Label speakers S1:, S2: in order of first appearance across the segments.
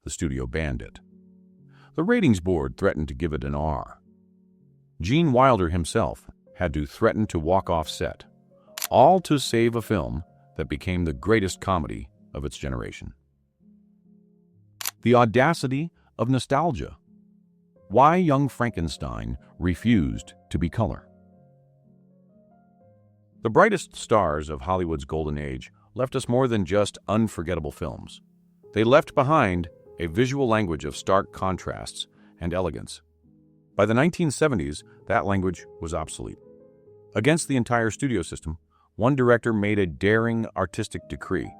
S1: the studio banned it. The ratings board threatened to give it an R. Gene Wilder himself had to threaten to walk off set, all to save a film that became the greatest comedy of its generation. The audacity of nostalgia. Why young Frankenstein refused to be color. The brightest stars of Hollywood's golden age left us more than just unforgettable films. They left behind a visual language of stark contrasts and elegance. By the 1970s, that language was obsolete. Against the entire studio system, one director made a daring artistic decree.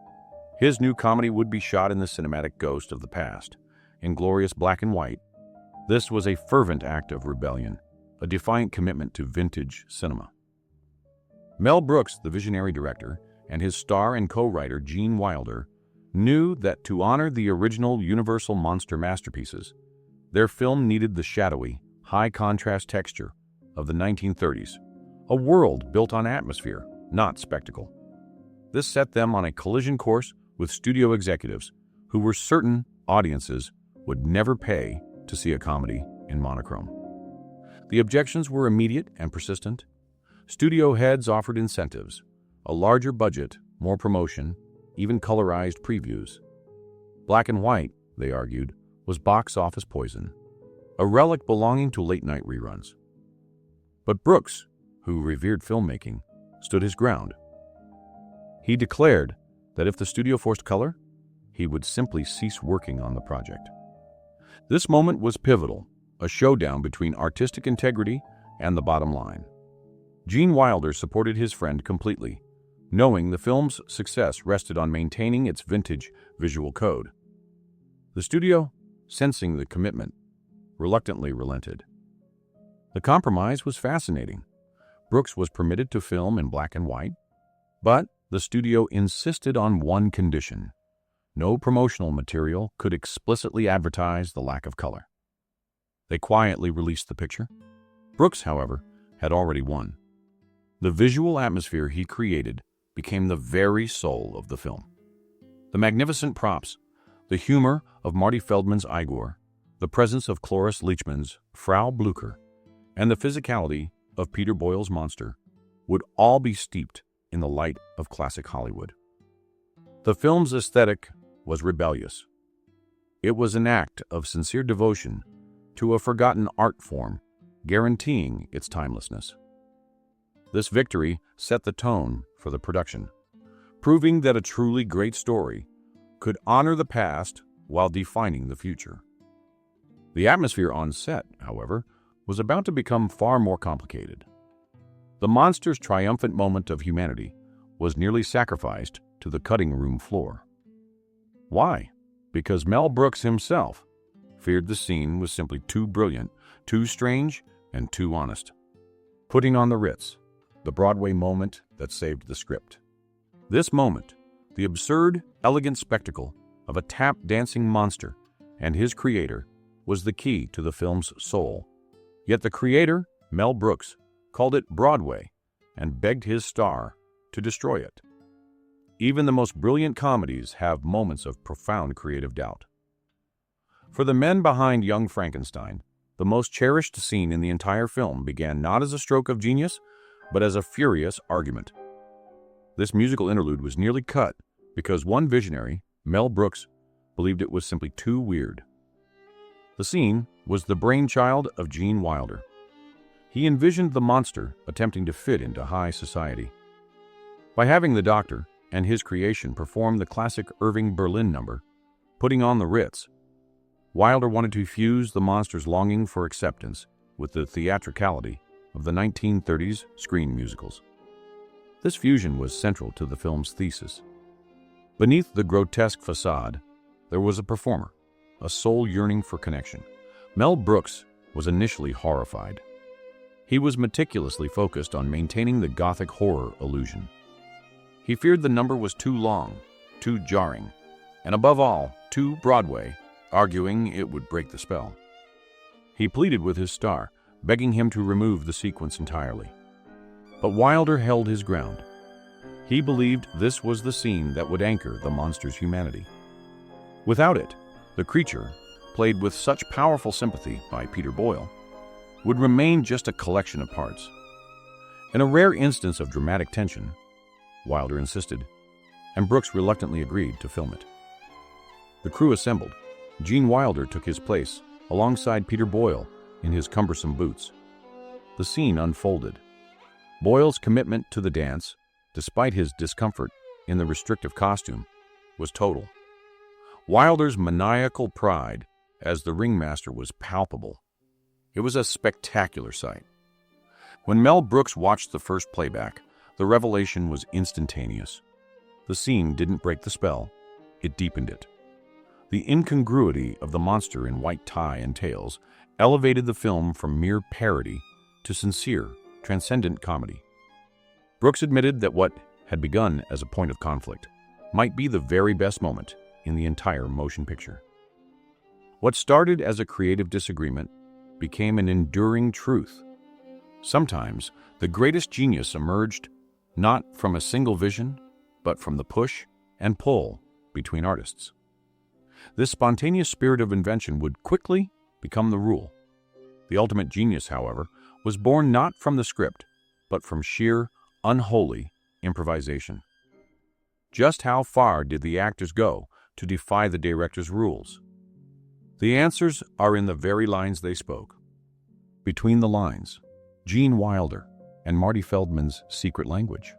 S1: His new comedy would be shot in the cinematic ghost of the past, in glorious black and white. This was a fervent act of rebellion, a defiant commitment to vintage cinema. Mel Brooks, the visionary director, and his star and co-writer Gene Wilder knew that to honor the original Universal monster masterpieces, their film needed the shadowy, high-contrast texture of the 1930s, a world built on atmosphere, not spectacle. This set them on a collision course with studio executives who were certain audiences would never pay to see a comedy in monochrome. The objections were immediate and persistent. Studio heads offered incentives, a larger budget, more promotion, even colorized previews. Black and white, they argued, was box office poison, a relic belonging to late-night reruns. But Brooks, who revered filmmaking, stood his ground. He declared that if the studio forced color, he would simply cease working on the project. This moment was pivotal, a showdown between artistic integrity and the bottom line. Gene Wilder supported his friend completely, knowing the film's success rested on maintaining its vintage visual code. The studio, sensing the commitment, reluctantly relented. The compromise was fascinating. Brooks was permitted to film in black and white, but the studio insisted on one condition: no promotional material could explicitly advertise the lack of color. They quietly released the picture. Brooks, however, had already won. The visual atmosphere he created became the very soul of the film. The magnificent props, the humor of Marty Feldman's Igor, the presence of Cloris Leachman's Frau Blucher, and the physicality of Peter Boyle's monster would all be steeped in the light of classic Hollywood. The film's aesthetic was rebellious. It was an act of sincere devotion to a forgotten art form, guaranteeing its timelessness. This victory set the tone for the production, proving that a truly great story could honor the past while defining the future. The atmosphere on set, however, was about to become far more complicated. The monster's triumphant moment of humanity was nearly sacrificed to the cutting room floor. Why? Because Mel Brooks himself feared the scene was simply too brilliant, too strange, and too honest. Putting on the Ritz, the Broadway moment that saved the script. This moment, the absurd, elegant spectacle of a tap-dancing monster and his creator, was the key to the film's soul. Yet the creator, Mel Brooks, called it Broadway and begged his star to destroy it. Even the most brilliant comedies have moments of profound creative doubt. For the men behind Young Frankenstein, the most cherished scene in the entire film began not as a stroke of genius, but as a furious argument. This musical interlude was nearly cut because one visionary, Mel Brooks, believed it was simply too weird. The scene was the brainchild of Gene Wilder. He envisioned the monster attempting to fit into high society. By having the Doctor and his creation perform the classic Irving Berlin number, Putting on the Ritz, Wilder wanted to fuse the monster's longing for acceptance with the theatricality of the 1930s screen musicals. This fusion was central to the film's thesis. Beneath the grotesque facade, there was a performer, a soul yearning for connection. Mel Brooks was initially horrified. He was meticulously focused on maintaining the gothic horror illusion. He feared the number was too long, too jarring, and above all, too Broadway, arguing it would break the spell. He pleaded with his star, begging him to remove the sequence entirely. But Wilder held his ground. He believed this was the scene that would anchor the monster's humanity. Without it, The creature, played with such powerful sympathy by Peter Boyle, would remain just a collection of parts. In a rare instance of dramatic tension, Wilder insisted, and Brooks reluctantly agreed to film it. The crew assembled. Gene Wilder took his place alongside Peter Boyle in his cumbersome boots. The scene unfolded. Boyle's commitment to the dance, despite his discomfort in the restrictive costume, was total. Wilder's maniacal pride as the ringmaster was palpable. It was a spectacular sight. When Mel Brooks watched the first playback, the revelation was instantaneous. The scene didn't break the spell, it deepened it. The incongruity of the monster in white tie and tails elevated the film from mere parody to sincere, transcendent comedy. Brooks admitted that what had begun as a point of conflict might be the very best moment in the entire motion picture. What started as a creative disagreement became an enduring truth. Sometimes the greatest genius emerged not from a single vision, but from the push and pull between artists. This spontaneous spirit of invention would quickly become the rule. The ultimate genius, however, was born not from the script, but from sheer, unholy improvisation. Just how far did the actors go to defy the director's rules? The answers are in the very lines they spoke. Between the lines, Gene Wilder and Marty Feldman's secret language.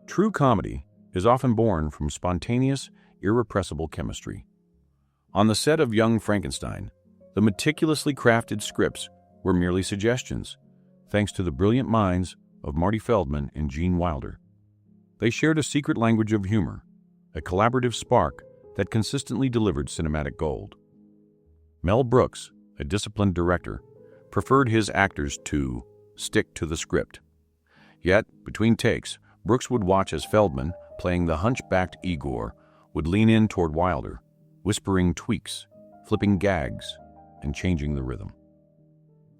S1: True comedy is often born from spontaneous, irrepressible chemistry. On the set of Young Frankenstein, the meticulously crafted scripts were merely suggestions, thanks to the brilliant minds of Marty Feldman and Gene Wilder. They shared a secret language of humor, a collaborative spark that consistently delivered cinematic gold. Mel Brooks, a disciplined director, preferred his actors to stick to the script. Yet, between takes, Brooks would watch as Feldman, playing the hunchbacked Igor, would lean in toward Wilder, whispering tweaks, flipping gags, and changing the rhythm.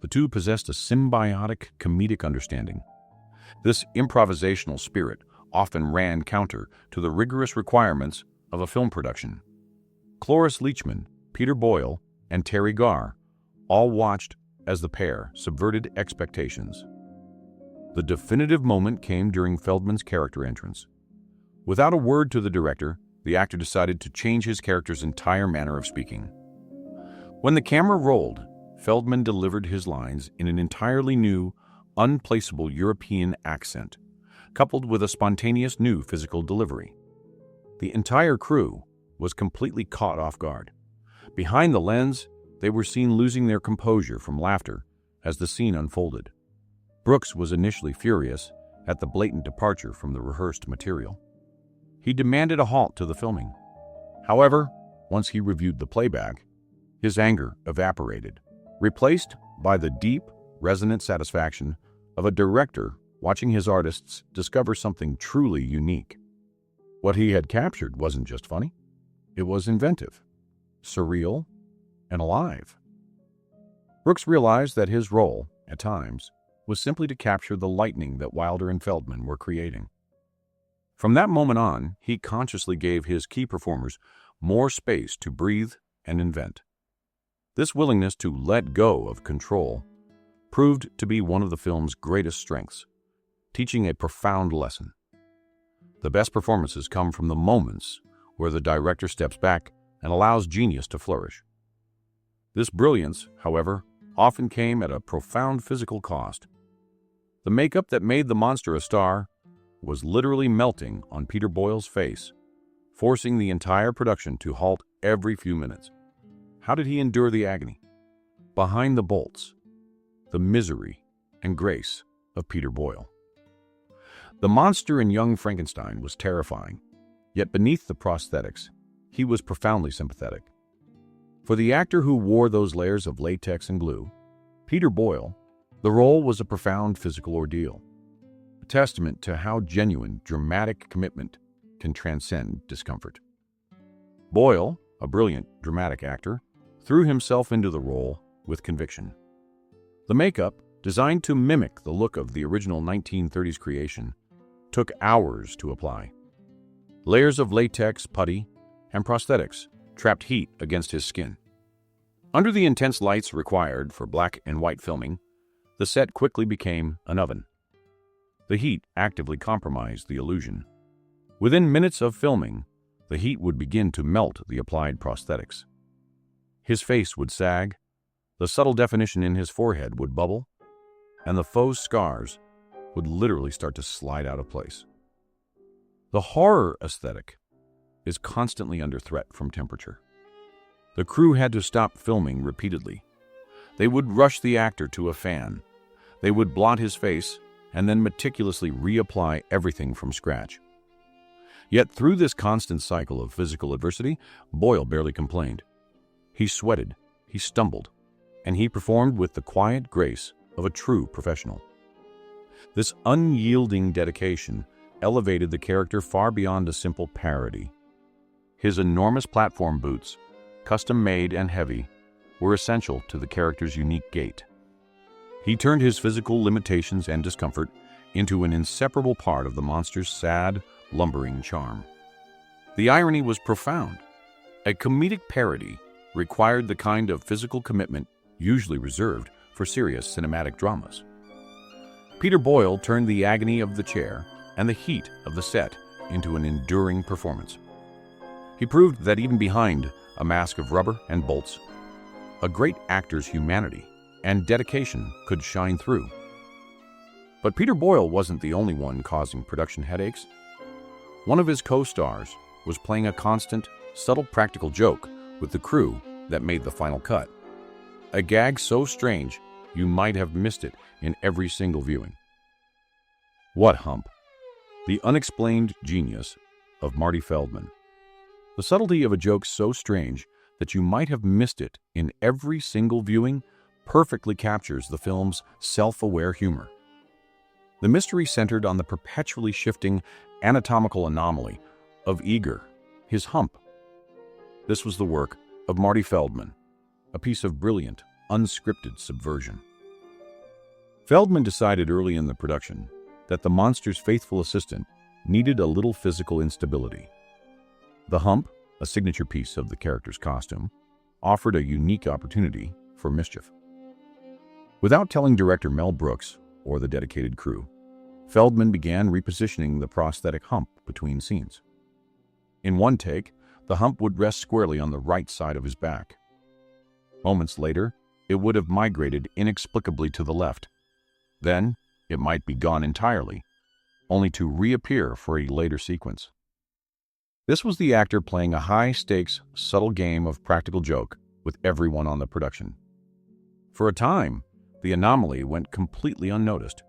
S1: The two possessed a symbiotic comedic understanding. This improvisational spirit often ran counter to the rigorous requirements of a film production. Cloris Leachman, Peter Boyle, and Terry Garr all watched as the pair subverted expectations. The definitive moment came during Feldman's character entrance. Without a word to the director, the actor decided to change his character's entire manner of speaking. When the camera rolled, Feldman delivered his lines in an entirely new, unplaceable European accent, coupled with a spontaneous new physical delivery. The entire crew was completely caught off guard. Behind the lens, they were seen losing their composure from laughter as the scene unfolded. Brooks was initially furious at the blatant departure from the rehearsed material. He demanded a halt to the filming. However, once he reviewed the playback, his anger evaporated, replaced by the deep, resonant satisfaction of a director watching his artists discover something truly unique. What he had captured wasn't just funny, it was inventive, surreal, and alive. Brooks realized that his role, at times, was simply to capture the lightning that Wilder and Feldman were creating. From that moment on, he consciously gave his key performers more space to breathe and invent. This willingness to let go of control proved to be one of the film's greatest strengths, teaching a profound lesson. The best performances come from the moments where the director steps back and allows genius to flourish. This brilliance, however, often came at a profound physical cost. The makeup that made the monster a star was literally melting on Peter Boyle's face, forcing the entire production to halt every few minutes. How did he endure the agony? Behind the bolts, the misery and grace of Peter Boyle. The monster in Young Frankenstein was terrifying, yet beneath the prosthetics, he was profoundly sympathetic. For the actor who wore those layers of latex and glue, Peter Boyle, the role was a profound physical ordeal, a testament to how genuine, dramatic commitment can transcend discomfort. Boyle, a brilliant, dramatic actor, threw himself into the role with conviction. The makeup, designed to mimic the look of the original 1930s creation, took hours to apply. Layers of latex, putty, and prosthetics trapped heat against his skin. Under the intense lights required for black and white filming, the set quickly became an oven. The heat actively compromised the illusion. Within minutes of filming, the heat would begin to melt the applied prosthetics. His face would sag, the subtle definition in his forehead would bubble, and the faux scars would literally start to slide out of place. The horror aesthetic is constantly under threat from temperature. The crew had to stop filming repeatedly. They would rush the actor to a fan. They would blot his face and then meticulously reapply everything from scratch. Yet through this constant cycle of physical adversity, Boyle barely complained. He sweated, he stumbled, and he performed with the quiet grace of a true professional. This unyielding dedication elevated the character far beyond a simple parody. His enormous platform boots, custom-made and heavy, were essential to the character's unique gait. He turned his physical limitations and discomfort into an inseparable part of the monster's sad, lumbering charm. The irony was profound. A comedic parody required the kind of physical commitment usually reserved for serious cinematic dramas. Peter Boyle turned the agony of the chair and the heat of the set into an enduring performance. He proved that even behind a mask of rubber and bolts, a great actor's humanity and dedication could shine through. But Peter Boyle wasn't the only one causing production headaches. One of his co-stars was playing a constant, subtle practical joke with the crew that made the final cut. A gag so strange you might have missed it in every single viewing. What hump? The unexplained genius of Marty Feldman. The subtlety of a joke so strange that you might have missed it in every single viewing perfectly captures the film's self-aware humor. The mystery centered on the perpetually shifting anatomical anomaly of Eager, his hump. This was the work of Marty Feldman, a piece of brilliant, unscripted subversion. Feldman decided early in the production that the monster's faithful assistant needed a little physical instability. The hump, a signature piece of the character's costume, offered a unique opportunity for mischief. Without telling director Mel Brooks or the dedicated crew, Feldman began repositioning the prosthetic hump between scenes. In one take, the hump would rest squarely on the right side of his back. Moments later, it would have migrated inexplicably to the left. Then, it might be gone entirely, only to reappear for a later sequence. This was the actor playing a high-stakes, subtle game of practical joke with everyone on the production. For a time, the anomaly went completely unnoticed.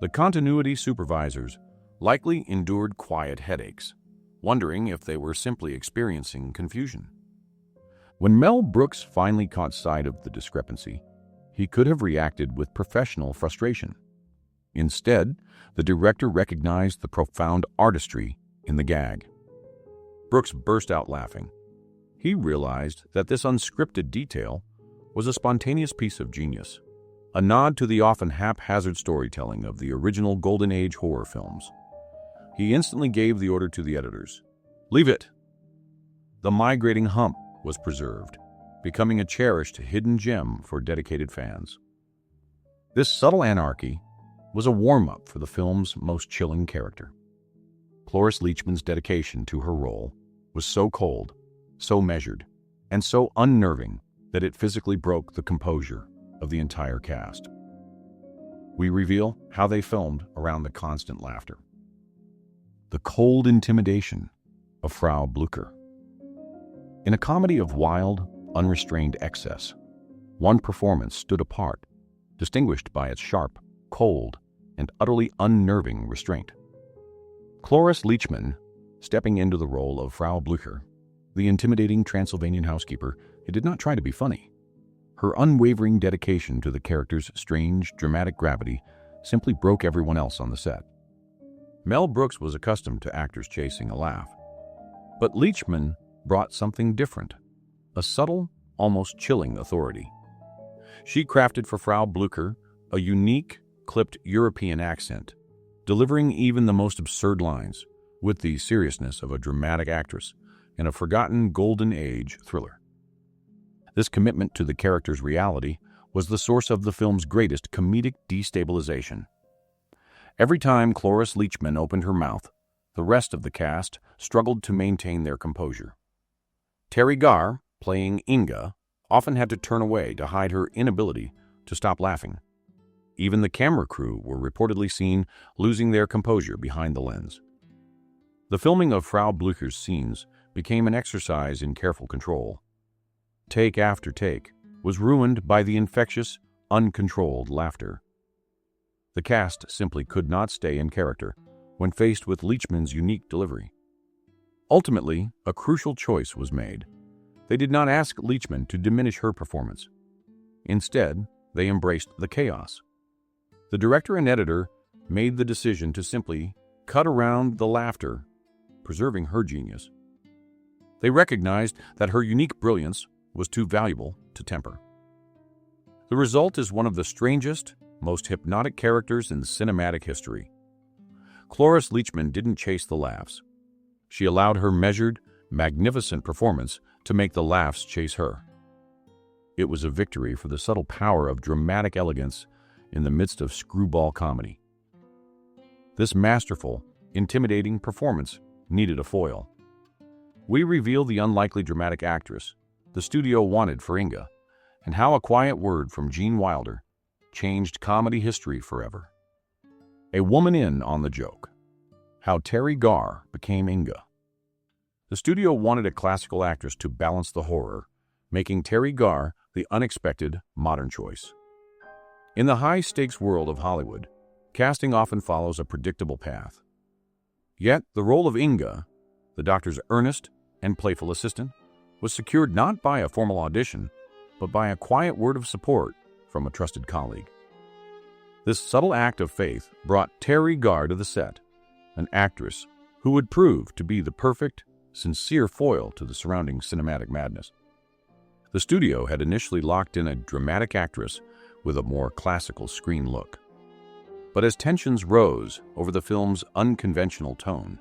S1: The continuity supervisors likely endured quiet headaches, wondering if they were simply experiencing confusion. When Mel Brooks finally caught sight of the discrepancy, he could have reacted with professional frustration. Instead, the director recognized the profound artistry in the gag. Brooks burst out laughing. He realized that this unscripted detail was a spontaneous piece of genius, a nod to the often haphazard storytelling of the original Golden Age horror films. He instantly gave the order to the editors. "Leave it!" The migrating hump was preserved, becoming a cherished hidden gem for dedicated fans. This subtle anarchy was a warm-up for the film's most chilling character. Cloris Leachman's dedication to her role was so cold, so measured, and so unnerving that it physically broke the composure of the entire cast. We reveal how they filmed around the constant laughter. The cold intimidation of Frau Blücher. In a comedy of wild, unrestrained excess, one performance stood apart, distinguished by its sharp, cold, and utterly unnerving restraint. Cloris Leachman, stepping into the role of Frau Blücher, the intimidating Transylvanian housekeeper, it did not try to be funny. Her unwavering dedication to the character's strange, dramatic gravity simply broke everyone else on the set. Mel Brooks was accustomed to actors chasing a laugh, but Leachman brought something different, a subtle, almost chilling authority. She crafted for Frau Blücher a unique, clipped European accent, delivering even the most absurd lines with the seriousness of a dramatic actress, in a forgotten golden age thriller. This commitment to the character's reality was the source of the film's greatest comedic destabilization. Every time Cloris Leachman opened her mouth, the rest of the cast struggled to maintain their composure. Terry Garr, playing Inga, often had to turn away to hide her inability to stop laughing. Even the camera crew were reportedly seen losing their composure behind the lens. The filming of Frau Blücher's scenes became an exercise in careful control. Take after take was ruined by the infectious, uncontrolled laughter. The cast simply could not stay in character when faced with Leachman's unique delivery. Ultimately, a crucial choice was made. They did not ask Leachman to diminish her performance. Instead, they embraced the chaos. The director and editor made the decision to simply cut around the laughter, preserving her genius. They recognized that her unique brilliance was too valuable to temper. The result is one of the strangest, most hypnotic characters in cinematic history. Cloris Leachman didn't chase the laughs. She allowed her measured, magnificent performance to make the laughs chase her. It was a victory for the subtle power of dramatic elegance in the midst of screwball comedy. This masterful, intimidating performance needed a foil. We reveal the unlikely dramatic actress the studio wanted for Inga, and how a quiet word from Gene Wilder changed comedy history forever. A woman in on the joke. How Terry Garr became Inga. The studio wanted a classical actress to balance the horror, making Terry Garr the unexpected modern choice. In the high-stakes world of Hollywood, casting often follows a predictable path. Yet, the role of Inga, the doctor's earnest and playful assistant, was secured not by a formal audition, but by a quiet word of support from a trusted colleague. This subtle act of faith brought Terry Garr to the set, an actress who would prove to be the perfect, sincere foil to the surrounding cinematic madness. The studio had initially locked in a dramatic actress with a more classical screen look. But as tensions rose over the film's unconventional tone,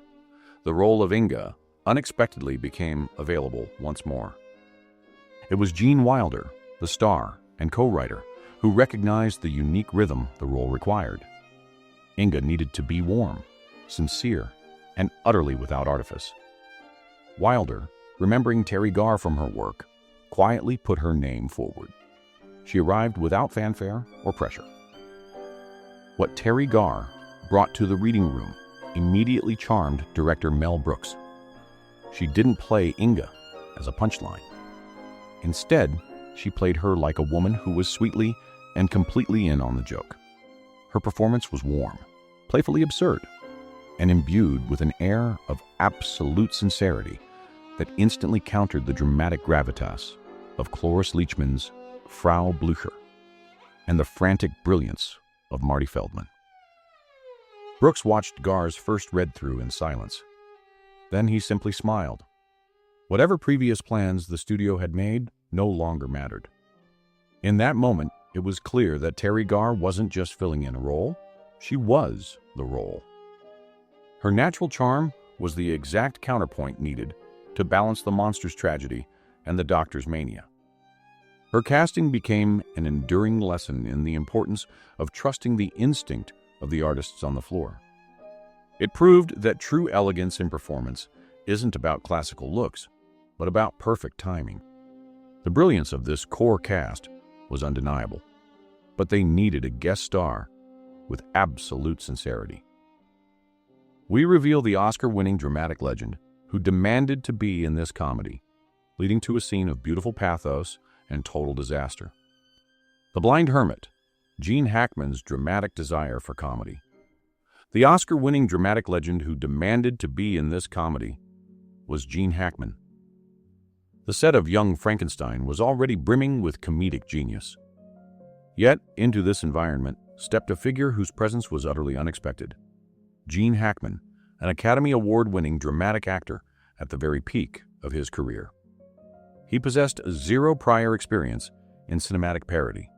S1: the role of Inga unexpectedly became available once more. It was Gene Wilder, the star and co-writer, who recognized the unique rhythm the role required. Inga needed to be warm, sincere, and utterly without artifice. Wilder, remembering Terry Garr from her work, quietly put her name forward. She arrived without fanfare or pressure. What Terry Garr brought to the reading room immediately charmed director Mel Brooks. She didn't play Inga as a punchline. Instead, she played her like a woman who was sweetly and completely in on the joke. Her performance was warm, playfully absurd, and imbued with an air of absolute sincerity that instantly countered the dramatic gravitas of Cloris Leachman's Frau Blücher and the frantic brilliance of Marty Feldman. Brooks watched Garr's first read-through in silence. Then he simply smiled. Whatever previous plans the studio had made no longer mattered. In that moment, it was clear that Terry Garr wasn't just filling in a role, she was the role. Her natural charm was the exact counterpoint needed to balance the monster's tragedy and the doctor's mania. Her casting became an enduring lesson in the importance of trusting the instinct of the artists on the floor. It proved that true elegance in performance isn't about classical looks, but about perfect timing. The brilliance of this core cast was undeniable, but they needed a guest star with absolute sincerity. We reveal the Oscar-winning dramatic legend who demanded to be in this comedy, leading to a scene of beautiful pathos and total disaster. The Blind Hermit, Gene Hackman's dramatic desire for comedy. The Oscar-winning dramatic legend who demanded to be in this comedy was Gene Hackman. The set of Young Frankenstein was already brimming with comedic genius. Yet, into this environment stepped a figure whose presence was utterly unexpected. Gene Hackman, an Academy Award-winning dramatic actor at the very peak of his career. He possessed zero prior experience in cinematic parody.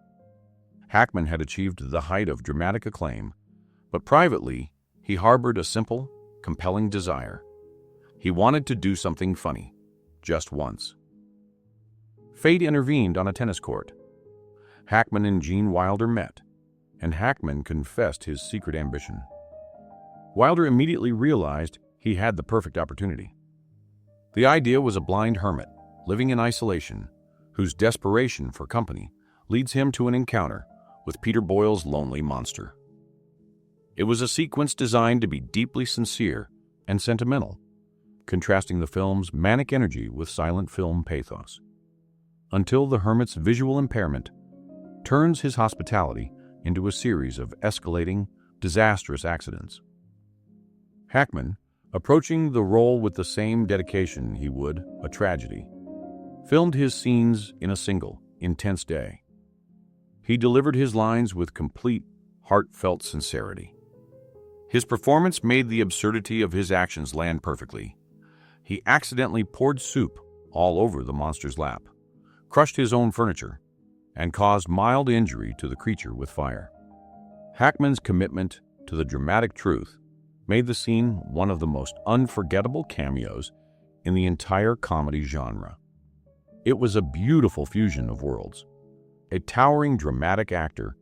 S1: Hackman had achieved the height of dramatic acclaim, but privately, he harbored a simple, compelling desire. He wanted to do something funny, just once. Fate intervened on a tennis court. Hackman and Gene Wilder met, and Hackman confessed his secret ambition. Wilder immediately realized he had the perfect opportunity. The idea was a blind hermit, living in isolation, whose desperation for company leads him to an encounter with Peter Boyle's lonely monster. It was a sequence designed to be deeply sincere and sentimental, contrasting the film's manic energy with silent film pathos, until the hermit's visual impairment turns his hospitality into a series of escalating, disastrous accidents. Hackman, approaching the role with the same dedication he would a tragedy, filmed his scenes in a single, intense day. He delivered his lines with complete, heartfelt sincerity. His performance made the absurdity of his actions land perfectly. He accidentally poured soup all over the monster's lap, crushed his own furniture, and caused mild injury to the creature with fire. Hackman's commitment to the dramatic truth made the scene one of the most unforgettable cameos in the entire comedy genre. It was a beautiful fusion of worlds, a towering dramatic actor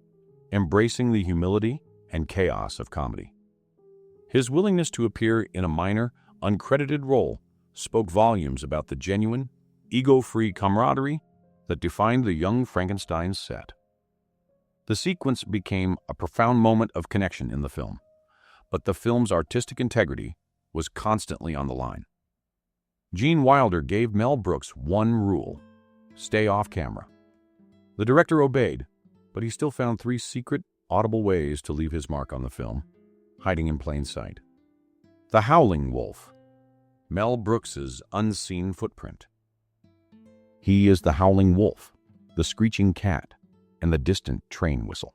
S1: embracing the humility and chaos of comedy. His willingness to appear in a minor, uncredited role spoke volumes about the genuine, ego-free camaraderie that defined the young Frankenstein set. The sequence became a profound moment of connection in the film, but the film's artistic integrity was constantly on the line. Gene Wilder gave Mel Brooks one rule: stay off camera. The director obeyed, but he still found three secret, audible ways to leave his mark on the film, hiding in plain sight. The howling wolf, Mel Brooks's unseen footprint. He is the howling wolf, the screeching cat, and the distant train whistle.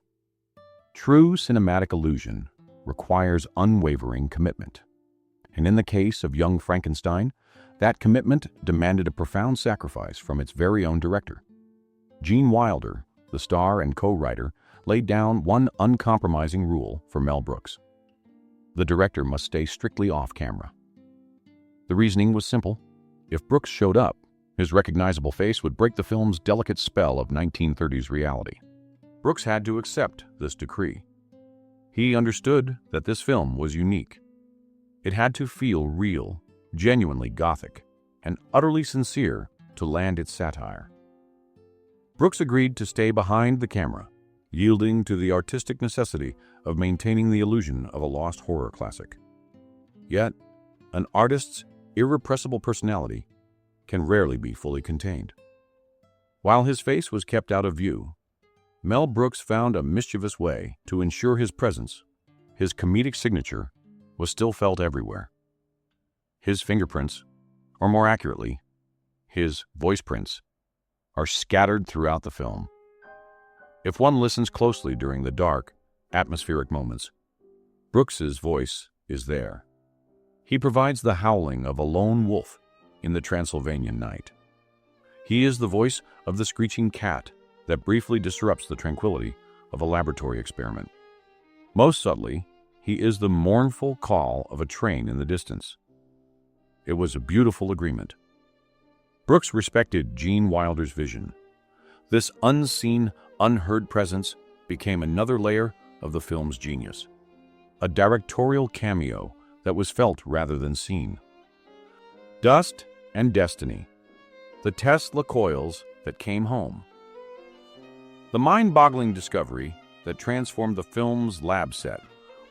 S1: True cinematic illusion requires unwavering commitment. And in the case of young Frankenstein, that commitment demanded a profound sacrifice from its very own director. Gene Wilder, the star and co-writer, laid down one uncompromising rule for Mel Brooks: the director must stay strictly off camera. The reasoning was simple. If Brooks showed up, his recognizable face would break the film's delicate spell of 1930s reality. Brooks had to accept this decree. He understood that this film was unique. It had to feel real, genuinely gothic, and utterly sincere to land its satire. Brooks agreed to stay behind the camera, yielding to the artistic necessity of maintaining the illusion of a lost horror classic. Yet, an artist's irrepressible personality can rarely be fully contained. While his face was kept out of view, Mel Brooks found a mischievous way to ensure his presence. His comedic signature was still felt everywhere. His fingerprints, or more accurately, his voice prints, are scattered throughout the film. If one listens closely during the dark, atmospheric moments, Brooks's voice is there. He provides the howling of a lone wolf in the Transylvanian night. He is the voice of the screeching cat that briefly disrupts the tranquility of a laboratory experiment. Most subtly, he is the mournful call of a train in the distance. It was a beautiful agreement. Brooks respected Gene Wilder's vision. This unseen, unheard presence became another layer of the film's genius, a directorial cameo that was felt rather than seen. Dust and destiny, the Tesla coils that came home. The mind-boggling discovery that transformed the film's lab set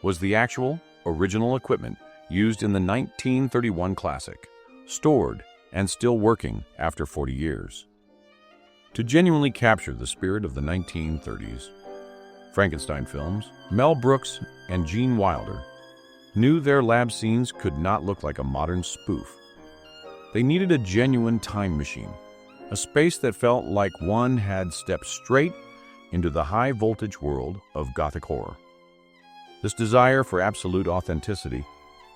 S1: was the actual, original equipment used in the 1931 classic, stored and still working after 40 years. To genuinely capture the spirit of the 1930s Frankenstein films, Mel Brooks and Gene Wilder knew their lab scenes could not look like a modern spoof. They needed a genuine time machine, a space that felt like one had stepped straight into the high-voltage world of Gothic horror. This desire for absolute authenticity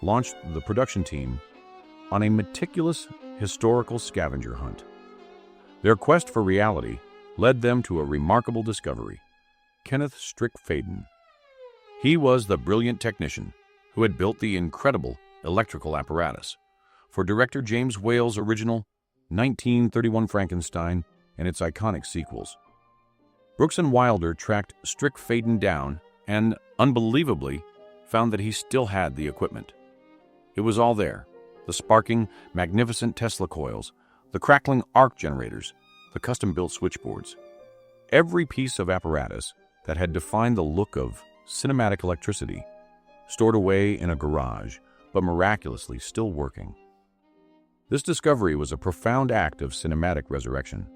S1: launched the production team on a meticulous historical scavenger hunt. Their quest for reality led them to a remarkable discovery: Kenneth Strick-Faden. He was the brilliant technician who had built the incredible electrical apparatus for director James Whale's original 1931 Frankenstein, and its iconic sequels. Brooks and Wilder tracked Strick Faden down and, unbelievably, found that he still had the equipment. It was all there: the sparking, magnificent Tesla coils, the crackling arc generators, the custom-built switchboards. Every piece of apparatus that had defined the look of cinematic electricity, stored away in a garage, but miraculously still working. This discovery was a profound act of cinematic resurrection.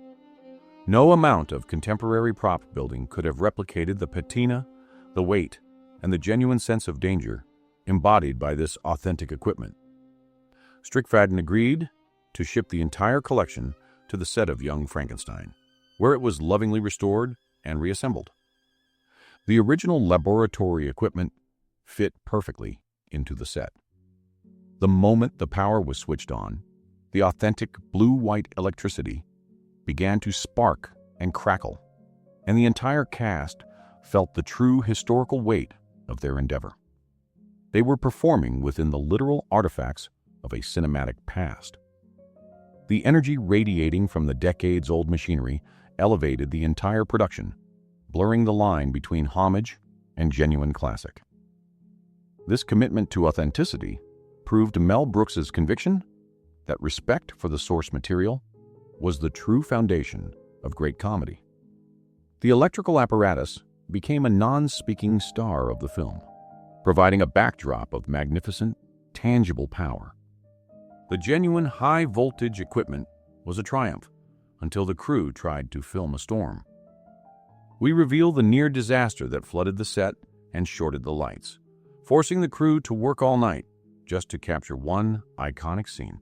S1: No amount of contemporary prop building could have replicated the patina, the weight, and the genuine sense of danger embodied by this authentic equipment. Strick Faden agreed to ship the entire collection to the set of Young Frankenstein, where it was lovingly restored and reassembled. The original laboratory equipment fit perfectly into the set. The moment the power was switched on, the authentic blue-white electricity began to spark and crackle, and the entire cast felt the true historical weight of their endeavor. They were performing within the literal artifacts of a cinematic past. The energy radiating from the decades-old machinery elevated the entire production, blurring the line between homage and genuine classic. This commitment to authenticity proved Mel Brooks's conviction that respect for the source material was the true foundation of great comedy. The electrical apparatus became a non-speaking star of the film, providing a backdrop of magnificent, tangible power. The genuine high-voltage equipment was a triumph until the crew tried to film a storm. We reveal the near disaster that flooded the set and shorted the lights, forcing the crew to work all night just to capture one iconic scene.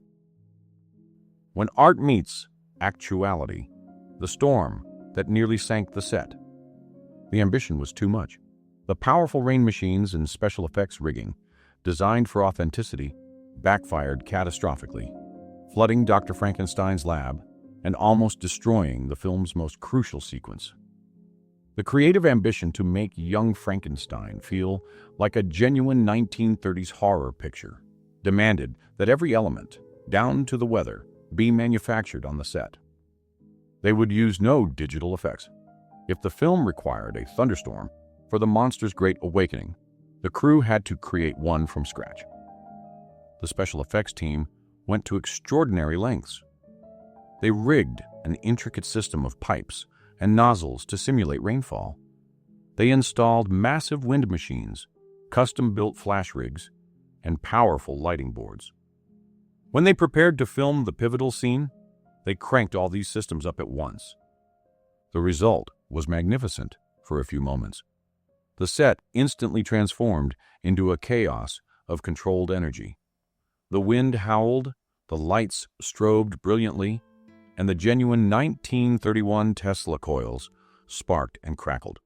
S1: When art meets actuality, the storm that nearly sank the set. The ambition was too much. The powerful rain machines and special effects rigging, designed for authenticity, backfired catastrophically, flooding Dr. Frankenstein's lab and almost destroying the film's most crucial sequence. The creative ambition to make Young Frankenstein feel like a genuine 1930s horror picture demanded that every element, down to the weather, be manufactured on the set. They would use no digital effects. If the film required a thunderstorm for the monster's great awakening, the crew had to create one from scratch. The special effects team went to extraordinary lengths. They rigged an intricate system of pipes and nozzles to simulate rainfall. They installed massive wind machines, custom-built flash rigs, and powerful lighting boards. When they prepared to film the pivotal scene, they cranked all these systems up at once. The result was magnificent for a few moments. The set instantly transformed into a chaos of controlled energy. The wind howled, the lights strobed brilliantly, and the genuine 1931 Tesla coils sparked and crackled.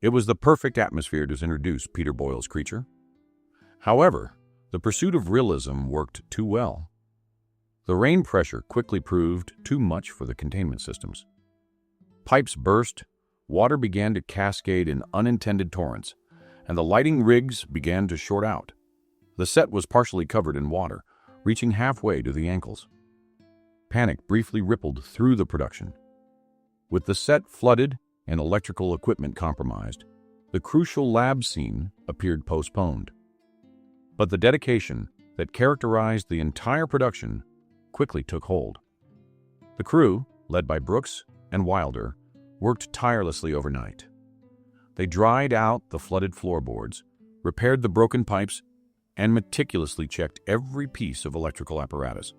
S1: It was the perfect atmosphere to introduce Peter Boyle's creature. However, the pursuit of realism worked too well. The rain pressure quickly proved too much for the containment systems. Pipes burst, water began to cascade in unintended torrents, and the lighting rigs began to short out. The set was partially covered in water, reaching halfway to the ankles. Panic briefly rippled through the production. With the set flooded and electrical equipment compromised, the crucial lab scene appeared postponed. But the dedication that characterized the entire production quickly took hold. The crew, led by Brooks and Wilder, worked tirelessly overnight. They dried out the flooded floorboards, repaired the broken pipes, and meticulously checked every piece of electrical apparatus.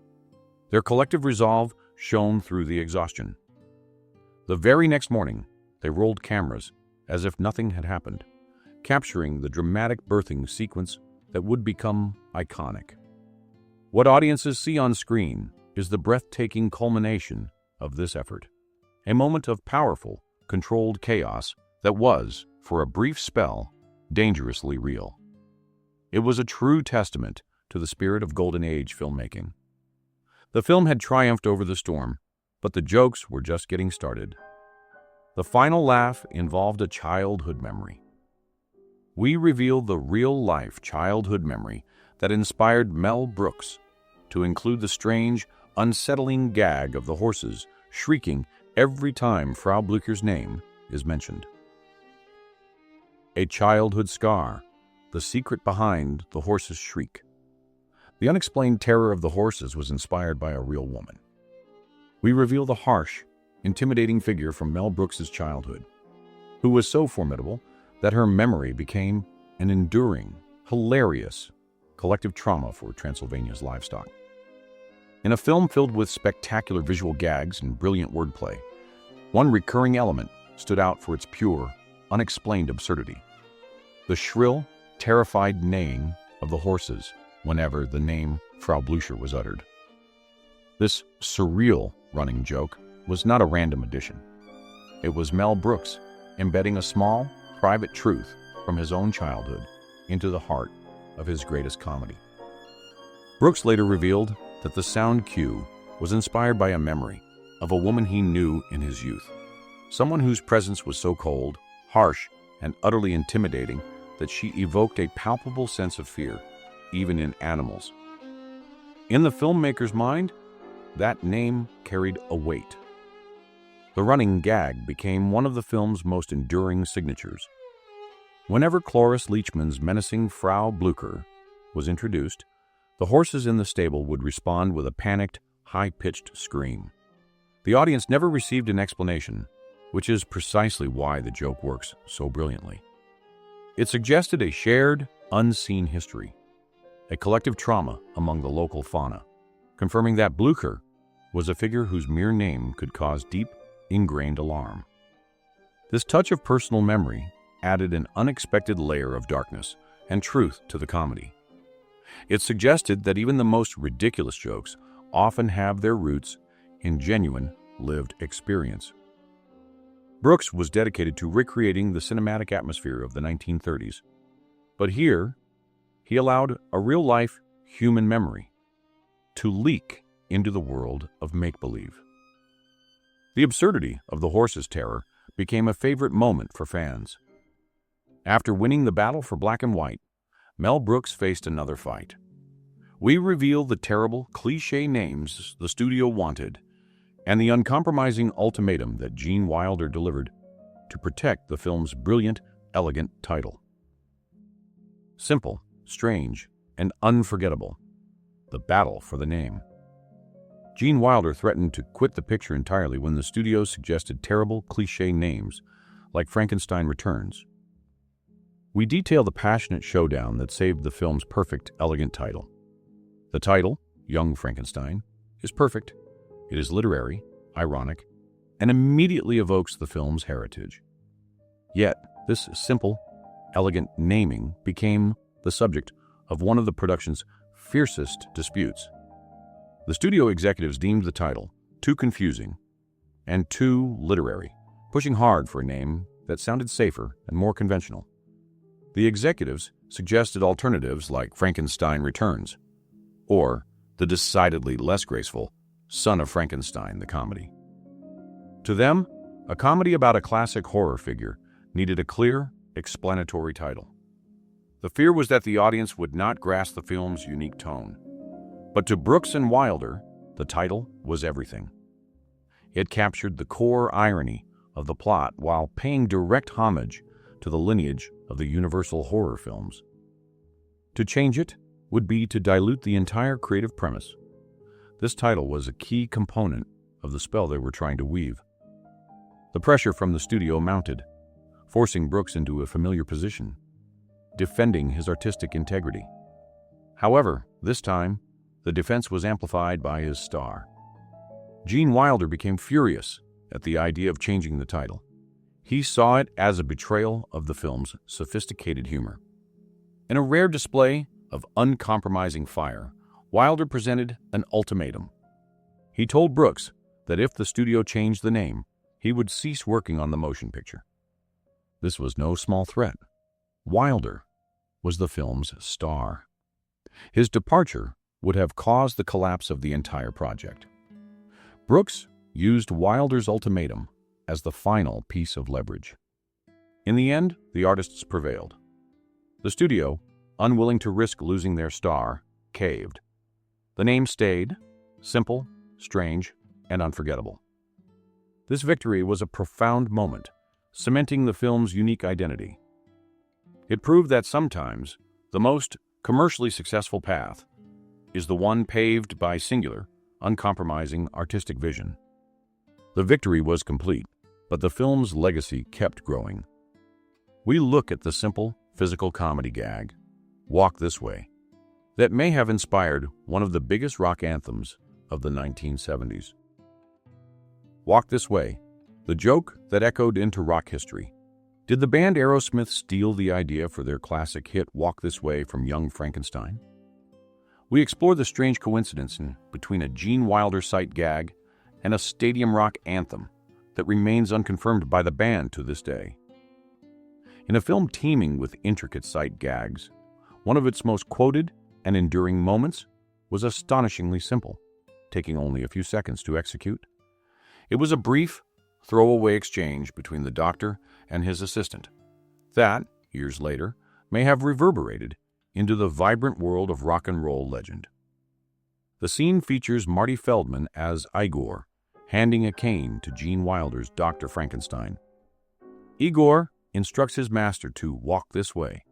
S1: Their collective resolve shone through the exhaustion. The very next morning, they rolled cameras as if nothing had happened, capturing the dramatic birthing sequence that would become iconic. What audiences see on screen is the breathtaking culmination of this effort, a moment of powerful, controlled chaos that was, for a brief spell, dangerously real. It was a true testament to the spirit of Golden Age filmmaking. The film had triumphed over the storm, but the jokes were just getting started. The final laugh involved a childhood memory. We reveal the real-life childhood memory that inspired Mel Brooks to include the strange, unsettling gag of the horses shrieking every time Frau Blücher's name is mentioned. A childhood scar, the secret behind the horse's shriek. The unexplained terror of the horses was inspired by a real woman. We reveal the harsh, intimidating figure from Mel Brooks's childhood, who was so formidable that her memory became an enduring, hilarious, collective trauma for Transylvania's livestock. In a film filled with spectacular visual gags and brilliant wordplay, one recurring element stood out for its pure, unexplained absurdity: the shrill, terrified neighing of the horses whenever the name Frau Blücher was uttered. This surreal running joke was not a random addition. It was Mel Brooks embedding a small, private truth from his own childhood into the heart of his greatest comedy. Brooks later revealed that the sound cue was inspired by a memory of a woman he knew in his youth, someone whose presence was so cold, harsh, and utterly intimidating that she evoked a palpable sense of fear, even in animals. In the filmmaker's mind, that name carried a weight. The running gag became one of the film's most enduring signatures. Whenever Cloris Leachman's menacing Frau Blücher was introduced, the horses in the stable would respond with a panicked, high-pitched scream. The audience never received an explanation, which is precisely why the joke works so brilliantly. It suggested a shared, unseen history, a collective trauma among the local fauna, confirming that Blücher was a figure whose mere name could cause deep, ingrained alarm. This touch of personal memory added an unexpected layer of darkness and truth to the comedy. It suggested that even the most ridiculous jokes often have their roots in genuine, lived experience. Brooks was dedicated to recreating the cinematic atmosphere of the 1930s, but here, he allowed a real-life human memory to leak into the world of make-believe. The absurdity of the horse's terror became a favorite moment for fans. After winning the battle for black and white, Mel Brooks faced another fight. We reveal the terrible, cliché names the studio wanted and the uncompromising ultimatum that Gene Wilder delivered to protect the film's brilliant, elegant title. Simple, strange, and unforgettable. The battle for the name. Gene Wilder threatened to quit the picture entirely when the studio suggested terrible, cliché names like Frankenstein Returns. We detail the passionate showdown that saved the film's perfect, elegant title. The title, Young Frankenstein, is perfect. It is literary, ironic, and immediately evokes the film's heritage. Yet, this simple, elegant naming became the subject of one of the production's fiercest disputes. The studio executives deemed the title too confusing and too literary, pushing hard for a name that sounded safer and more conventional. The executives suggested alternatives like Frankenstein Returns, or the decidedly less graceful Son of Frankenstein, the comedy. To them, a comedy about a classic horror figure needed a clear, explanatory title. The fear was that the audience would not grasp the film's unique tone. But to Brooks and Wilder, the title was everything. It captured the core irony of the plot while paying direct homage to the lineage of the Universal horror films. To change it would be to dilute the entire creative premise. This title was a key component of the spell they were trying to weave. The pressure from the studio mounted, forcing Brooks into a familiar position, defending his artistic integrity. However, this time, the defense was amplified by his star. Gene Wilder became furious at the idea of changing the title. He saw it as a betrayal of the film's sophisticated humor. In a rare display of uncompromising fire, Wilder presented an ultimatum. He told Brooks that if the studio changed the name, he would cease working on the motion picture. This was no small threat. Wilder was the film's star. His departure would have caused the collapse of the entire project. Brooks used Wilder's ultimatum as the final piece of leverage. In the end, the artists prevailed. The studio, unwilling to risk losing their star, caved. The name stayed, simple, strange, and unforgettable. This victory was a profound moment, cementing the film's unique identity. It proved that sometimes the most commercially successful path is the one paved by singular, uncompromising artistic vision. The victory was complete, but the film's legacy kept growing. We look at the simple, physical comedy gag, "Walk This Way," that may have inspired one of the biggest rock anthems of the 1970s. Walk This Way, the joke that echoed into rock history. Did the band Aerosmith steal the idea for their classic hit Walk This Way from young Frankenstein? We explore the strange coincidence between a Gene Wilder sight gag and a stadium rock anthem that remains unconfirmed by the band to this day. In a film teeming with intricate sight gags, one of its most quoted and enduring moments was astonishingly simple, taking only a few seconds to execute. It was a brief, throwaway exchange between the doctor and his assistant that, years later, may have reverberated into the vibrant world of rock and roll legend. The scene features Marty Feldman as Igor, handing a cane to Gene Wilder's Dr. Frankenstein. Igor instructs his master to walk this way.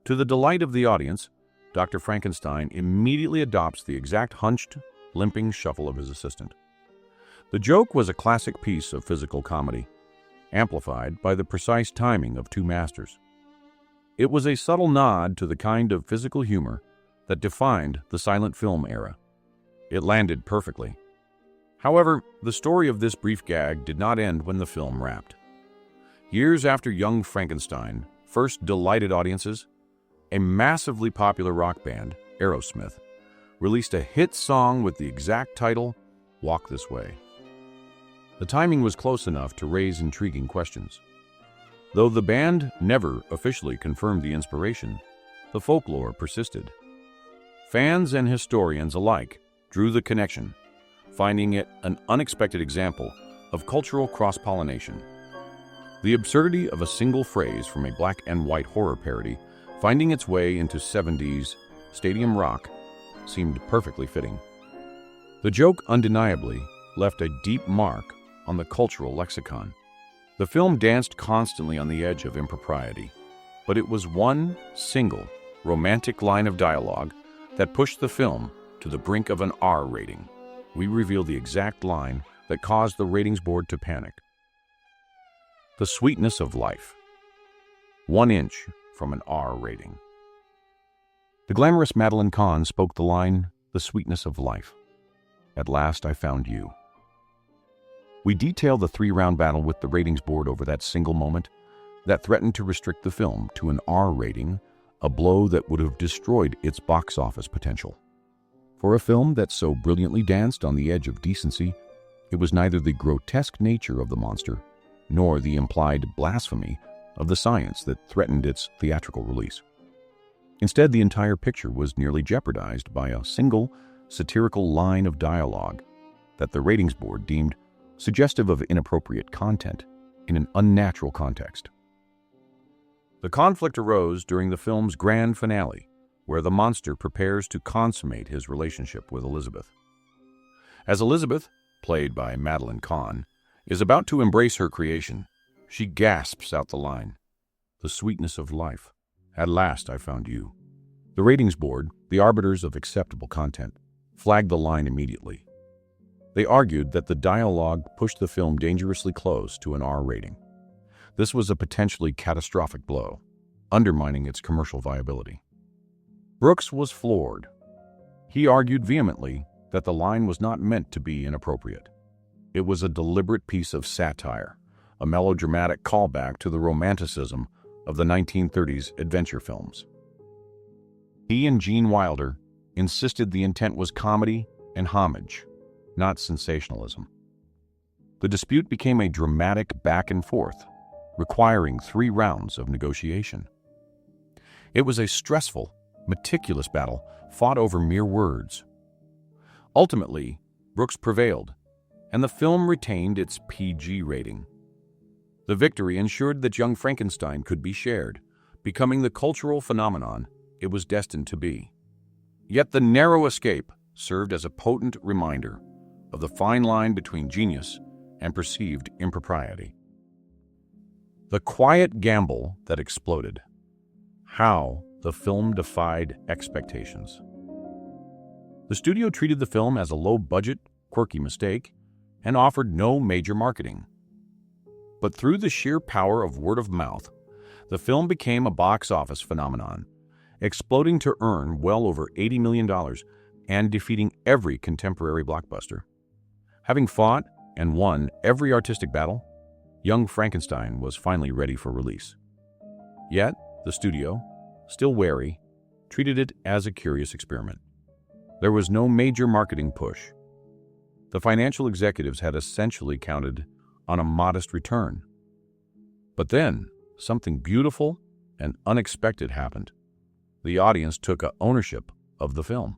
S1: To the delight of the audience, Dr. Frankenstein immediately adopts the exact hunched, limping shuffle of his assistant. The joke was a classic piece of physical comedy, amplified by the precise timing of two masters. It was a subtle nod to the kind of physical humor that defined the silent film era. It landed perfectly. However, the story of this brief gag did not end when the film wrapped. Years after young Frankenstein first delighted audiences, a massively popular rock band, Aerosmith, released a hit song with the exact title, Walk This Way. The timing was close enough to raise intriguing questions. Though the band never officially confirmed the inspiration, the folklore persisted. Fans and historians alike drew the connection, finding it an unexpected example of cultural cross-pollination. The absurdity of a single phrase from a black and white horror parody finding its way into 70s stadium rock seemed perfectly fitting. The joke undeniably left a deep mark on the cultural lexicon. The film danced constantly on the edge of impropriety, but it was one single, romantic line of dialogue that pushed the film to the brink of an R rating. We reveal the exact line that caused the ratings board to panic. The sweetness of life. 1 inch from an R rating. The glamorous Madeline Kahn spoke the line, "The sweetness of life. At last I found you." We detail the 3-round battle with the ratings board over that single moment that threatened to restrict the film to an R rating, a blow that would have destroyed its box office potential. For a film that so brilliantly danced on the edge of decency, it was neither the grotesque nature of the monster nor the implied blasphemy of the science that threatened its theatrical release. Instead, the entire picture was nearly jeopardized by a single, satirical line of dialogue that the ratings board deemed suggestive of inappropriate content in an unnatural context. The conflict arose during the film's grand finale, where the monster prepares to consummate his relationship with Elizabeth. As Elizabeth, played by Madeline Kahn, is about to embrace her creation, she gasps out the line, "The sweetness of life. At last I found you." The ratings board, the arbiters of acceptable content, flagged the line immediately. They argued that the dialogue pushed the film dangerously close to an R rating. This was a potentially catastrophic blow, undermining its commercial viability. Brooks was floored. He argued vehemently that the line was not meant to be inappropriate. It was a deliberate piece of satire, a melodramatic callback to the romanticism of the 1930s adventure films. He and Gene Wilder insisted the intent was comedy and homage, not sensationalism. The dispute became a dramatic back and forth, requiring 3 rounds of negotiation. It was a stressful, meticulous battle fought over mere words. Ultimately, Brooks prevailed, and the film retained its PG rating. The victory ensured that Young Frankenstein could be shared, becoming the cultural phenomenon it was destined to be. Yet the narrow escape served as a potent reminder of the fine line between genius and perceived impropriety. The quiet gamble that exploded. How the film defied expectations. The studio treated the film as a low-budget, quirky mistake and offered no major marketing. But through the sheer power of word of mouth, the film became a box office phenomenon, exploding to earn well over $80 million and defeating every contemporary blockbuster. Having fought and won every artistic battle, Young Frankenstein was finally ready for release. Yet, the studio, still wary, treated it as a curious experiment. There was no major marketing push. The financial executives had essentially counted on a modest return. But then, something beautiful and unexpected happened. The audience took ownership of the film.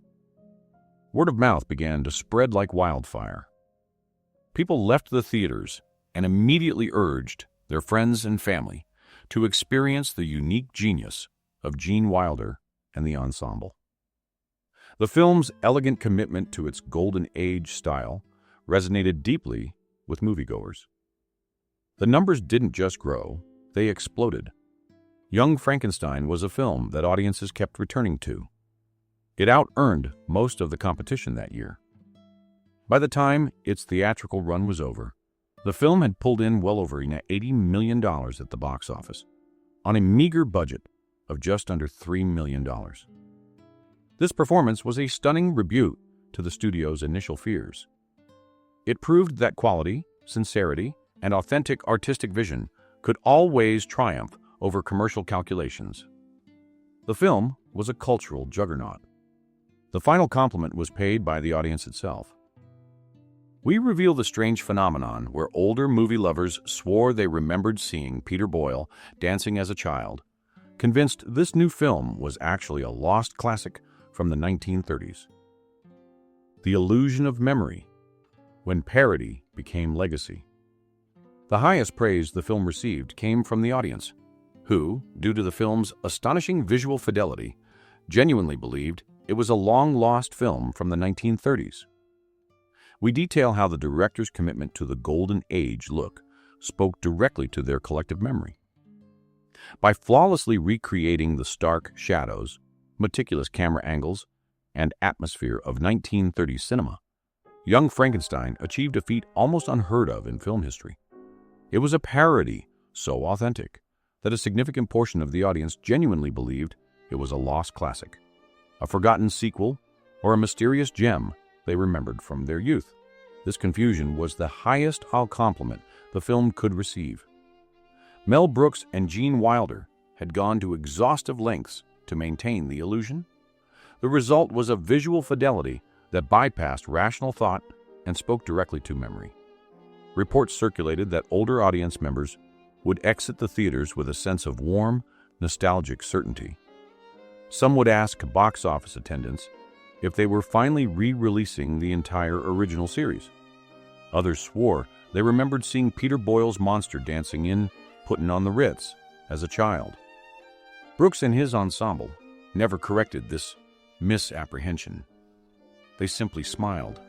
S1: Word of mouth began to spread like wildfire. People left the theaters and immediately urged their friends and family to experience the unique genius of Gene Wilder and the ensemble. The film's elegant commitment to its golden age style resonated deeply with moviegoers. The numbers didn't just grow, they exploded. Young Frankenstein was a film that audiences kept returning to. It out-earned most of the competition that year. By the time its theatrical run was over, the film had pulled in well over $80 million at the box office, on a meager budget of just under $3 million. This performance was a stunning rebuke to the studio's initial fears. It proved that quality, sincerity, and authentic artistic vision could always triumph over commercial calculations. The film was a cultural juggernaut. The final compliment was paid by the audience itself. We reveal the strange phenomenon where older movie lovers swore they remembered seeing Peter Boyle dancing as a child, convinced this new film was actually a lost classic from the 1930s. The illusion of memory, when parody became legacy. The highest praise the film received came from the audience, who, due to the film's astonishing visual fidelity, genuinely believed it was a long-lost film from the 1930s. We detail how the director's commitment to the golden age look spoke directly to their collective memory. By flawlessly recreating the stark shadows, meticulous camera angles, and atmosphere of 1930s cinema, Young Frankenstein achieved a feat almost unheard of in film history. It was a parody so authentic that a significant portion of the audience genuinely believed it was a lost classic, a forgotten sequel, or a mysterious gem they remembered from their youth. This confusion was the highest compliment the film could receive. Mel Brooks and Gene Wilder had gone to exhaustive lengths to maintain the illusion. The result was a visual fidelity that bypassed rational thought and spoke directly to memory. Reports circulated that older audience members would exit the theaters with a sense of warm, nostalgic certainty. Some would ask box office attendants if they were finally re-releasing the entire original series. Others swore they remembered seeing Peter Boyle's monster dancing in Puttin on the Ritz as a child. Brooks and his ensemble never corrected this misapprehension. They simply smiled.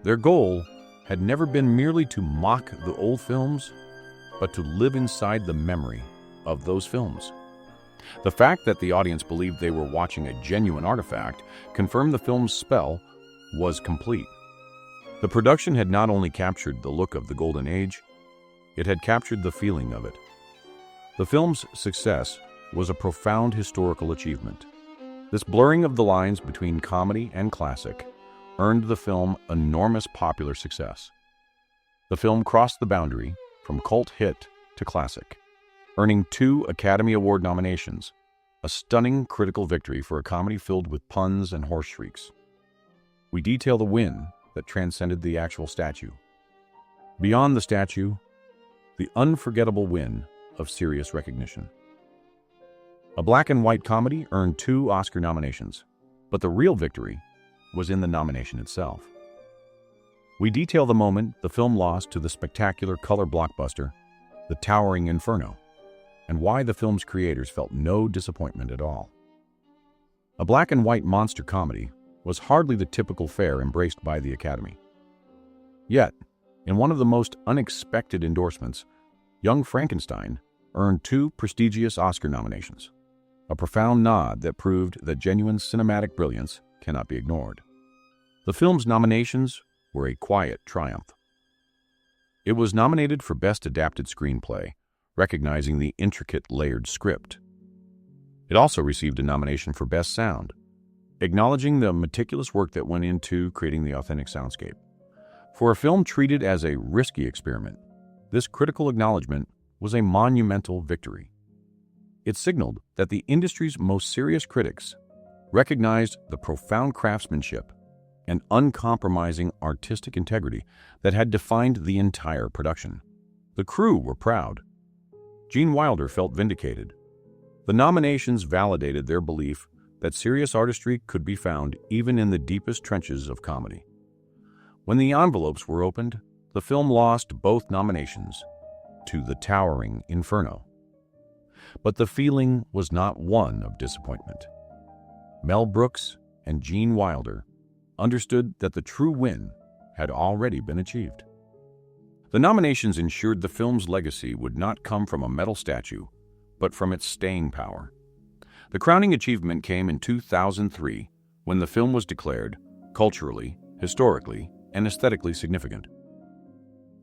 S1: Their goal had never been merely to mock the old films, but to live inside the memory of those films. The fact that the audience believed they were watching a genuine artifact confirmed the film's spell was complete. The production had not only captured the look of the Golden Age, it had captured the feeling of it. The film's success was a profound historical achievement. This blurring of the lines between comedy and classic earned the film enormous popular success. The film crossed the boundary from cult hit to classic, earning 2 Academy Award nominations, a stunning critical victory for a comedy filled with puns and horse shrieks. We detail the win that transcended the actual statue. Beyond the statue, the unforgettable win of serious recognition. A black and white comedy earned 2 Oscar nominations, but the real victory was in the nomination itself. We detail the moment the film lost to the spectacular color blockbuster, The Towering Inferno, and why the film's creators felt no disappointment at all. A black and white monster comedy was hardly the typical fare embraced by the Academy. Yet, in one of the most unexpected endorsements, young Frankenstein earned 2 prestigious Oscar nominations, a profound nod that proved that genuine cinematic brilliance cannot be ignored. The film's nominations were a quiet triumph. It was nominated for Best Adapted Screenplay, recognizing the intricate, layered script. It also received a nomination for Best Sound, acknowledging the meticulous work that went into creating the authentic soundscape. For a film treated as a risky experiment, this critical acknowledgement was a monumental victory. It signaled that the industry's most serious critics recognized the profound craftsmanship and uncompromising artistic integrity that had defined the entire production. The crew were proud. Gene Wilder felt vindicated. The nominations validated their belief that serious artistry could be found even in the deepest trenches of comedy. When the envelopes were opened, the film lost both nominations to The Towering Inferno. But the feeling was not one of disappointment. Mel Brooks and Gene Wilder understood that the true win had already been achieved. The nominations ensured the film's legacy would not come from a metal statue, but from its staying power. The crowning achievement came in 2003, when the film was declared culturally, historically, and aesthetically significant.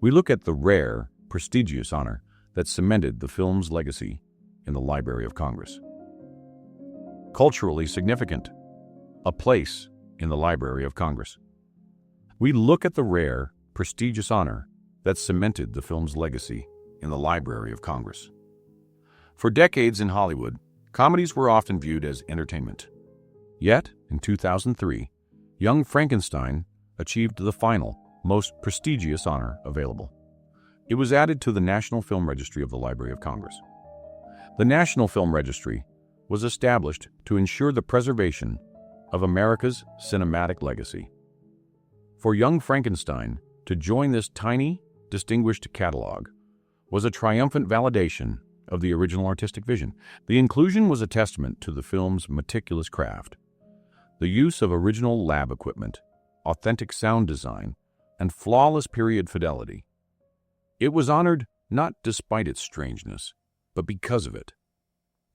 S1: We look at the rare, prestigious honor that cemented the film's legacy in the Library of Congress. Culturally significant, a place in the Library of Congress. We look at the rare, prestigious honor that cemented the film's legacy in the Library of Congress. For decades in Hollywood, comedies were often viewed as entertainment. Yet, in 2003, young Frankenstein achieved the final, most prestigious honor available. It was added to the National Film Registry of the Library of Congress. The National Film Registry was established to ensure the preservation of America's cinematic legacy. For young Frankenstein to join this tiny, distinguished catalog was a triumphant validation of the original artistic vision. The inclusion was a testament to the film's meticulous craft, the use of original lab equipment, authentic sound design, and flawless period fidelity. It was honored not despite its strangeness, but because of it.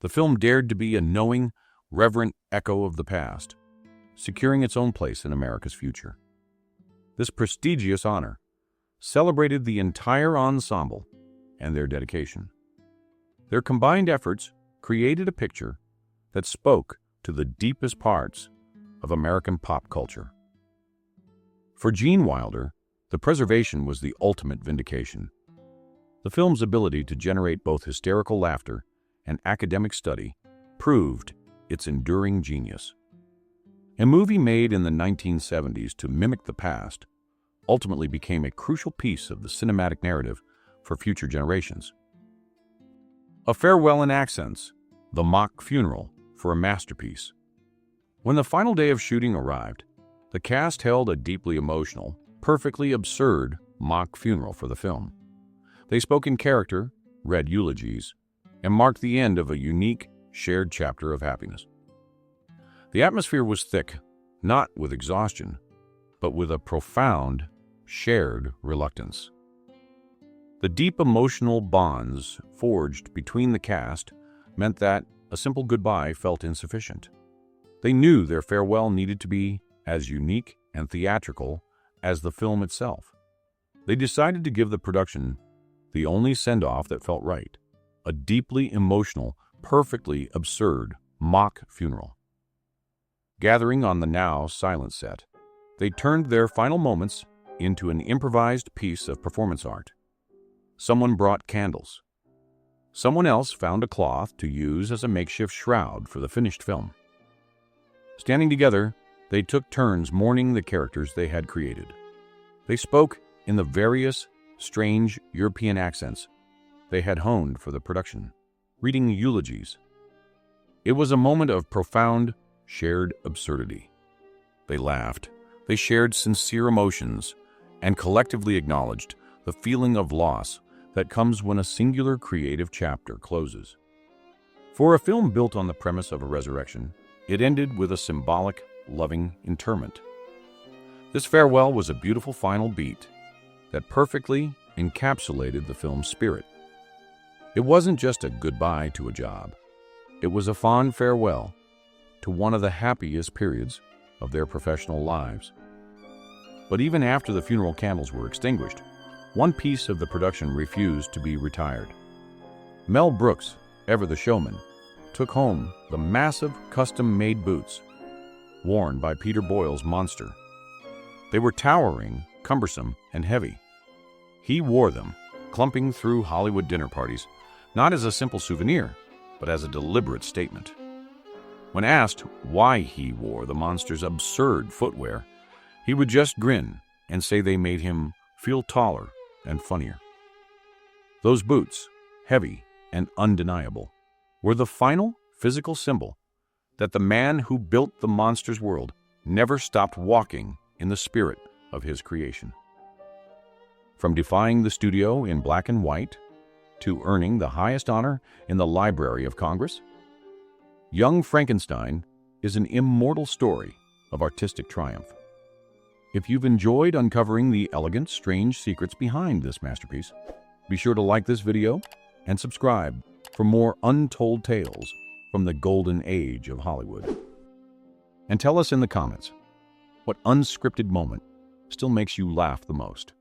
S1: The film dared to be a knowing, reverent echo of the past, securing its own place in America's future. This prestigious honor celebrated the entire ensemble and their dedication. Their combined efforts created a picture that spoke to the deepest parts of American pop culture. For Gene Wilder, the preservation was the ultimate vindication. The film's ability to generate both hysterical laughter and academic study proved its enduring genius. A movie made in the 1970s to mimic the past ultimately became a crucial piece of the cinematic narrative for future generations. A farewell in accents, the mock funeral for a masterpiece. When the final day of shooting arrived, the cast held a deeply emotional, perfectly absurd mock funeral for the film. They spoke in character, read eulogies, and marked the end of a unique, shared chapter of happiness. The atmosphere was thick, not with exhaustion, but with a profound, shared reluctance. The deep emotional bonds forged between the cast meant that a simple goodbye felt insufficient. They knew their farewell needed to be as unique and theatrical as the film itself. They decided to give the production the only send-off that felt right, a deeply emotional, perfectly absurd mock funeral. Gathering on the now silent set, they turned their final moments into an improvised piece of performance art. Someone brought candles. Someone else found a cloth to use as a makeshift shroud for the finished film. Standing together, they took turns mourning the characters they had created. They spoke in the various, strange European accents they had honed for the production, reading eulogies. It was a moment of profound, shared absurdity. They laughed, they shared sincere emotions, and collectively acknowledged the feeling of loss that comes when a singular creative chapter closes. For a film built on the premise of a resurrection, it ended with a symbolic, loving interment. This farewell was a beautiful final beat that perfectly encapsulated the film's spirit. It wasn't just a goodbye to a job. It was a fond farewell to one of the happiest periods of their professional lives. But even after the funeral candles were extinguished, one piece of the production refused to be retired. Mel Brooks, ever the showman, took home the massive custom-made boots worn by Peter Boyle's monster. They were towering, cumbersome, and heavy. He wore them, clumping through Hollywood dinner parties, not as a simple souvenir, but as a deliberate statement. When asked why he wore the monster's absurd footwear, he would just grin and say they made him feel taller and funnier. Those boots, heavy and undeniable, were the final physical symbol that the man who built the monster's world never stopped walking in the spirit of his creation. From defying the studio in black and white to earning the highest honor in the Library of Congress, Young Frankenstein is an immortal story of artistic triumph. If you've enjoyed uncovering the elegant, strange secrets behind this masterpiece, be sure to like this video and subscribe for more untold tales from the golden age of Hollywood. And tell us in the comments, what unscripted moment still makes you laugh the most?